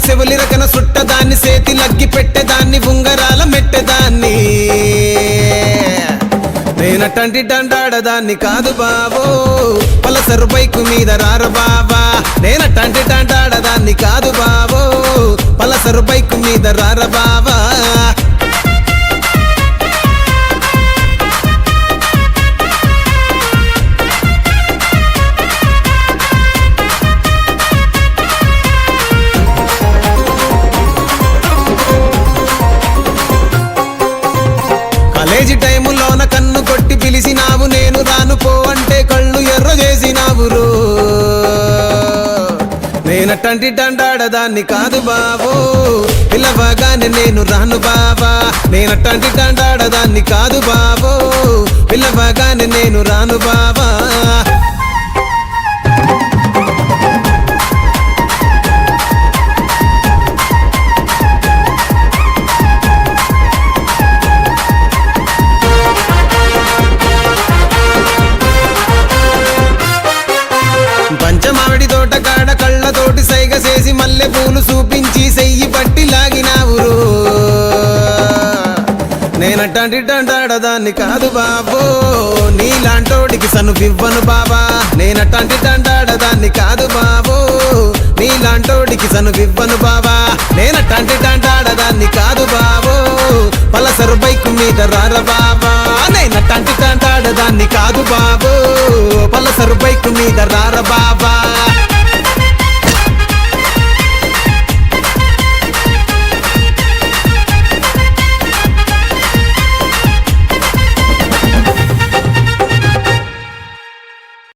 చెవులి రకన సుట్టదాన్ని సేతి లగ్గి పెట్టేదాన్ని ఉంగరాల మెట్టేదాన్ని నేనటంటి డండాడదాన్ని కాదు బావో పలసరు బైకు మీద రార బావా నేనటంటి డండాడదాన్ని కాదు బావో పలసరు బైకు మీద రార బావా కాలేజీ టైములోన కన్ను కొట్టి పిలిచినావు నేను రాను పో అంటే కళ్ళు ఎర్ర చేసినావు రో నేనటంటి డండాడదాన్ని కాదు బావో పిల్లవగానే నేను రాను బావా నేనటంటి డండాడదాన్ని కాదు బావో పిల్లవగానే నేను రాను బావా పంచమావిడి తోట కాడ కళ్ళతోటి సైగ చేసి మల్లె పూలు చూపించి సెయ్యి పట్టి లాగినావు నేనటంటి డండాడదాన్ని కాదు బాబో నీలాంటోడికి సనువివ్వను బాబా నేనటంటి డండాడదాన్ని కాదు బాబో నీలాంటోడికి సనువివ్వను బాబా నేనటంటి డండాడదాన్ని కాదు బాబో పలసరు బైకు మీద రార బాబా నేనటంటి డండాడదాన్ని కాదు బాబో పలసరు బైకు మీద రార బాబా